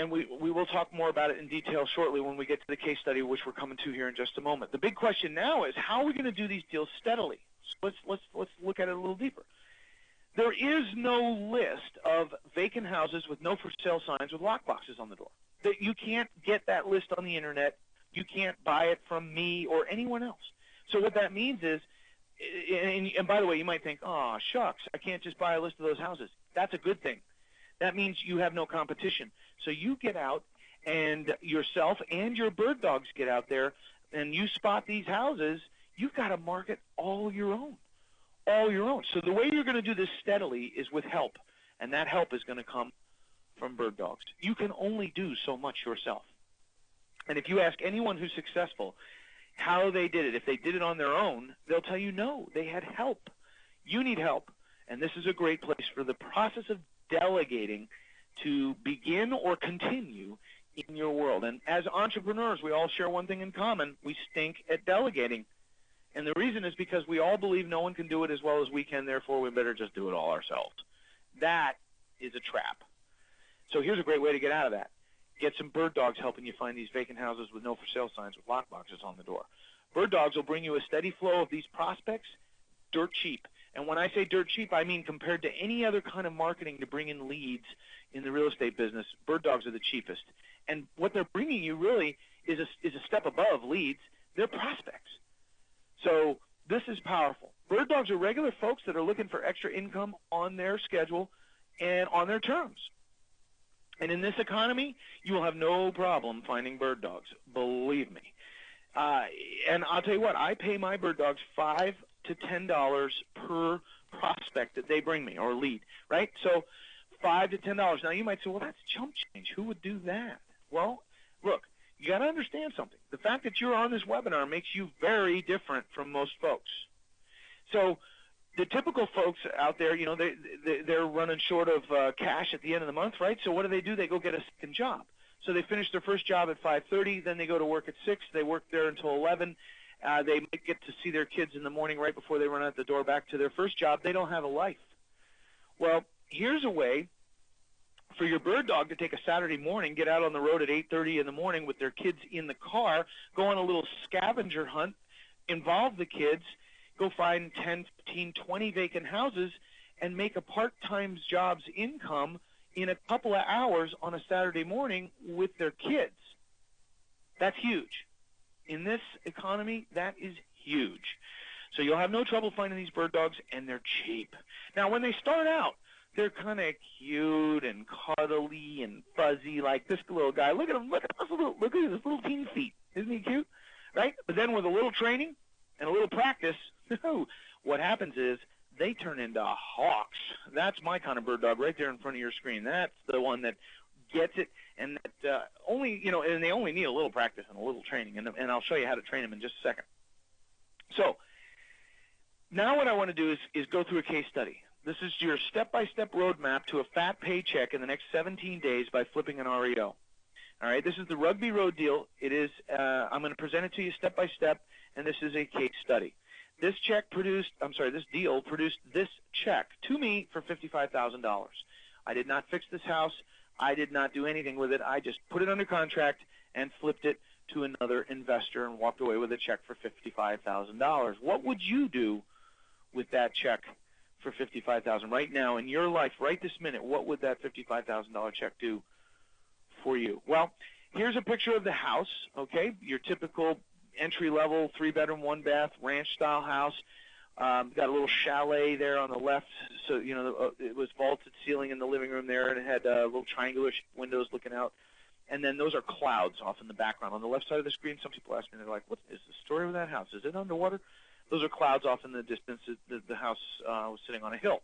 and we will talk more about it in detail shortly when we get to the case study, which we're coming to here in just a moment. The big question now is, how are we going to do these deals steadily? So let's look at it a little deeper. There is no list of vacant houses with no for sale signs with lockboxes on the door. That you can't get that list on the internet. You can't buy it from me or anyone else. So what that means is, and by the way, you might think, oh, shucks, I can't just buy a list of those houses. That's a good thing. That means you have no competition. So you get out, and yourself and your bird dogs get out there, and you spot these houses. You've got a market all your own. All your own. So the way you're going to do this steadily is with help, and that help is going to come from bird dogs. You can only do so much yourself. And if you ask anyone who's successful how they did it, if they did it on their own, they'll tell you no, they had help. You need help, and this is a great place for the process of delegating to begin or continue in your world. And as entrepreneurs, we all share one thing in common. We stink at delegating. And the reason is because we all believe no one can do it as well as we can, therefore we better just do it all ourselves. That is a trap. So here's a great way to get out of that. Get some bird dogs helping you find these vacant houses with no for sale signs with lockboxes on the door. Bird dogs will bring you a steady flow of these prospects dirt cheap. And when I say dirt cheap, I mean compared to any other kind of marketing to bring in leads in the real estate business, bird dogs are the cheapest. And what they're bringing you really is a step above leads. They're prospects. So this is powerful. Bird dogs are regular folks that are looking for extra income on their schedule and on their terms. And in this economy, you will have no problem finding bird dogs, believe me. And I'll tell you what, I pay my bird dogs $5 to $10 per prospect that they bring me, or lead, right? So $5 to $10. Now you might say, well, that's chump change. Who would do that? Well, look, you got to understand something. The fact that you're on this webinar makes you very different from most folks. So the typical folks out there, you know, they're running short of cash at the end of the month, right? So what do? They go get a second job. So they finish their first job at 5:30, then they go to work at 6. They work there until 11. They might get to see their kids in the morning right before they run out the door back to their first job. They don't have a life. Well, here's a way for your bird dog to take a Saturday morning, get out on the road at 8:30 in the morning with their kids in the car, go on a little scavenger hunt, involve the kids, go find 10, 15, 20 vacant houses, and make a part-time job's income in a couple of hours on a Saturday morning with their kids. That's huge. In this economy, that is huge. So you'll have no trouble finding these bird dogs, and they're cheap. Now, when they start out, they're kind of cute and cuddly and fuzzy, like this little guy. Look at him. Look at his little teeny feet. Isn't he cute? Right? But then with a little training and a little practice, what happens is they turn into hawks. That's my kind of bird dog right there in front of your screen. That's the one that gets it, and that only, you know, and they only need a little practice and a little training, and I'll show you how to train them in just a second. So now what I want to do is go through a case study. This is your step-by-step roadmap to a fat paycheck in the next 17 days by flipping an REO. All right, this is the Rugby Road deal. It is. I'm going to present it to you step by step, and this is a case study. This deal produced this check to me for $55,000. I did not fix this house. I did not do anything with it. I just put it under contract and flipped it to another investor and walked away with a check for $55,000. What would you do with that check for $55,000 right now in your life, right this minute? What would that $55,000 check do for you? Well, here's a picture of the house, okay, your typical entry-level 3-bedroom, 1-bath ranch-style house. Got a little chalet there on the left, so you know it was vaulted ceiling in the living room there, and it had little triangular windows looking out. And then those are clouds off in the background. On the left side of the screen, some people ask me, they're like, what is the story with that house? Is it underwater? Those are clouds off in the distance. The house was sitting on a hill.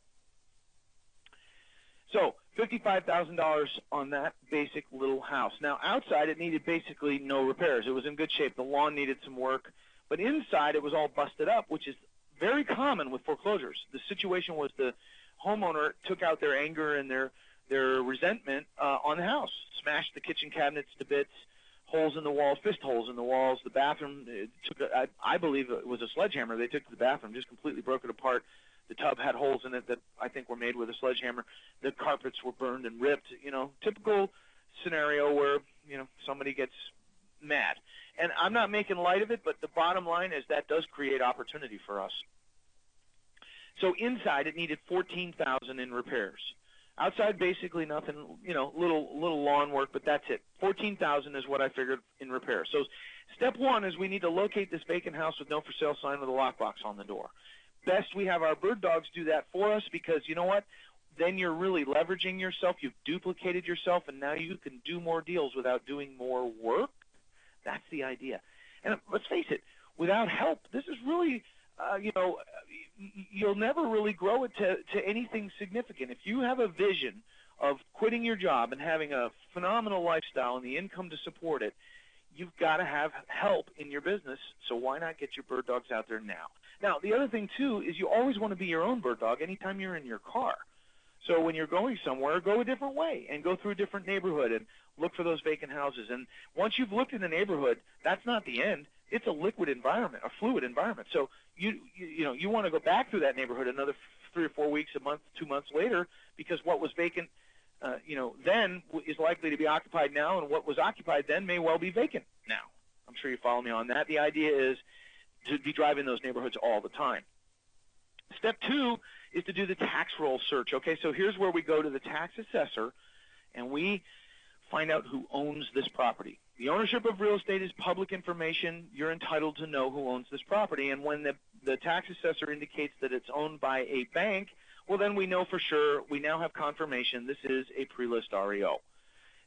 So $55,000 on that basic little house. Now, outside, it needed basically no repairs. It was in good shape. The lawn needed some work. But inside, it was all busted up, which is very common with foreclosures. The situation was the homeowner took out their anger and their resentment on the house, smashed the kitchen cabinets to bits, holes in the walls, fist holes in the walls. The bathroom, I believe it was a sledgehammer they took to the bathroom, just completely broke it apart. The tub had holes in it that I think were made with a sledgehammer. The carpets were burned and ripped. You know, typical scenario where, somebody gets mad. And I'm not making light of it, but the bottom line is that does create opportunity for us. So inside, it needed $14,000 in repairs. Outside, basically nothing, little lawn work, but that's it. $14,000 is what I figured in repairs. So step one is we need to locate this vacant house with no for sale sign with a lockbox on the door. Best we have our bird dogs do that for us, because you know what? Then you're really leveraging yourself. You've duplicated yourself, and now you can do more deals without doing more work. That's the idea. And let's face it, without help, this is really, you'll never really grow it to anything significant. If you have a vision of quitting your job and having a phenomenal lifestyle and the income to support it, you've got to have help in your business, so why not get your bird dogs out there now? Now, the other thing, too, is you always want to be your own bird dog anytime you're in your car. So when you're going somewhere, go a different way and go through a different neighborhood and look for those vacant houses. And once you've looked in the neighborhood, that's not the end. It's a liquid environment, a fluid environment. So you want to go back through that neighborhood another 3 or 4 weeks, a month, 2 months later, because what was vacant, then is likely to be occupied now, and what was occupied then may well be vacant now. I'm sure you follow me on that. The idea is to be driving those neighborhoods all the time. Step two is to do the tax roll search. Okay, so here's where we go to the tax assessor, and we find out who owns this property. The ownership of real estate is public information. You're entitled to know who owns this property, and when the tax assessor indicates that it's owned by a bank, well, then we know for sure, we now have confirmation this is a pre-list REO.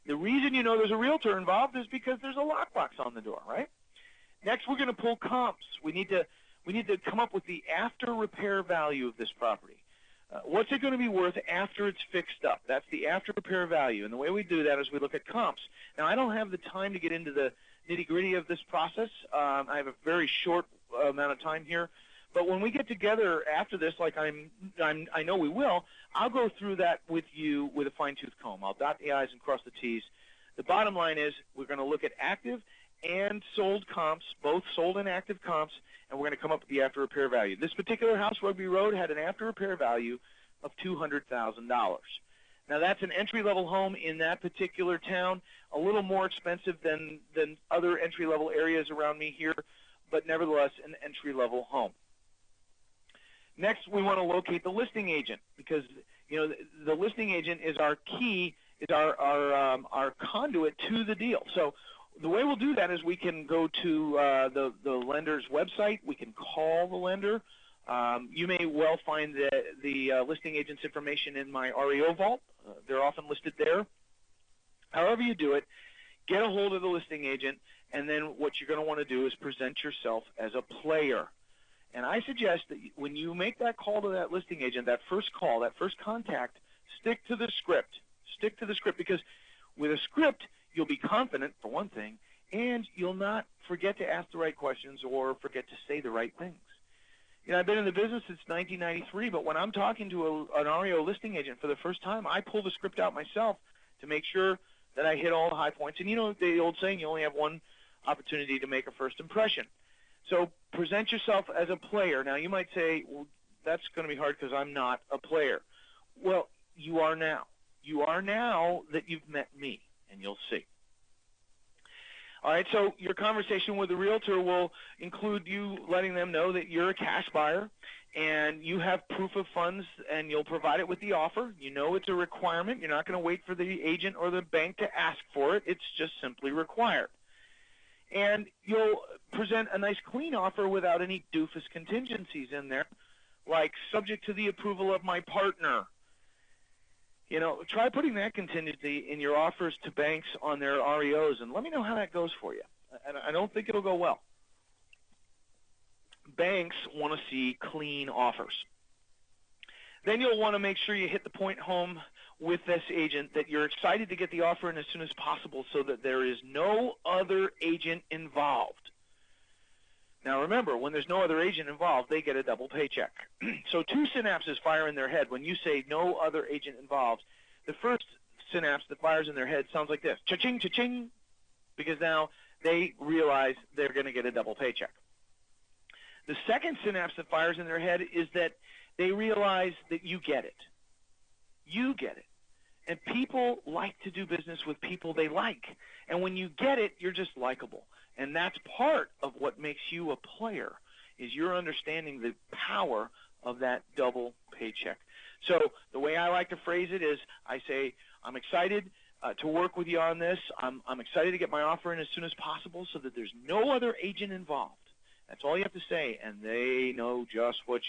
The reason you know there's a realtor involved is because there's a lockbox on the door, right? Next, we're going to pull comps. We need to come up with the after repair value of this property. What's it going to be worth after it's fixed up? That's the after repair value. And the way we do that is we look at comps. Now, I don't have the time to get into the nitty-gritty of this process. I have a very short amount of time here. But when we get together after this, like I know we will, I'll go through that with you with a fine-tooth comb. I'll dot the I's and cross the T's. The bottom line is we're going to look at active and sold comps, both sold and active comps, and we're going to come up with the after repair value. This particular house, Rugby Road, had an after repair value of $200,000. Now, that's an entry-level home in that particular town, a little more expensive than other entry-level areas around me here, but nevertheless an entry-level home. Next, we want to locate the listing agent, because the listing agent is our key, is our conduit to the deal. So the way we'll do that is we can go to the lender's website. We can call the lender. You may well find the listing agent's information in my REO vault. They're often listed there. However you do it, get a hold of the listing agent, and then what you're going to want to do is present yourself as a player. And I suggest that when you make that call to that listing agent, that first call, that first contact, stick to the script. Stick to the script, because with a script, you'll be confident, for one thing, and you'll not forget to ask the right questions or forget to say the right things. I've been in the business since 1993, but when I'm talking to an REO listing agent for the first time, I pull the script out myself to make sure that I hit all the high points. And the old saying, you only have one opportunity to make a first impression. So present yourself as a player. Now, you might say, well, that's going to be hard because I'm not a player. Well, you are now. You are now that you've met me, and you'll see. All right, so your conversation with the realtor will include you letting them know that you're a cash buyer and you have proof of funds, and you'll provide it with the offer. You know it's a requirement. You're not going to wait for the agent or the bank to ask for it. It's just simply required. And you'll present a nice clean offer without any doofus contingencies in there, like subject to the approval of my partner. Try putting that contingency in your offers to banks on their REOs, and let me know how that goes for you. I don't think it'll go well. Banks want to see clean offers. Then you'll want to make sure you hit the point home with this agent that you're excited to get the offer in as soon as possible so that there is no other agent involved. Now remember, when there's no other agent involved, they get a double paycheck. So two synapses fire in their head when you say no other agent involved. The first synapse that fires in their head sounds like this, cha-ching, cha-ching, because now they realize they're going to get a double paycheck. The second synapse that fires in their head is that they realize that you get it. You get it. And people like to do business with people they like. And when you get it, you're just likable. And that's part of what makes you a player, is your understanding the power of that double paycheck. So the way I like to phrase it is I say, I'm excited to work with you on this. I'm excited to get my offer in as soon as possible so that there's no other agent involved. That's all you have to say, and they know just what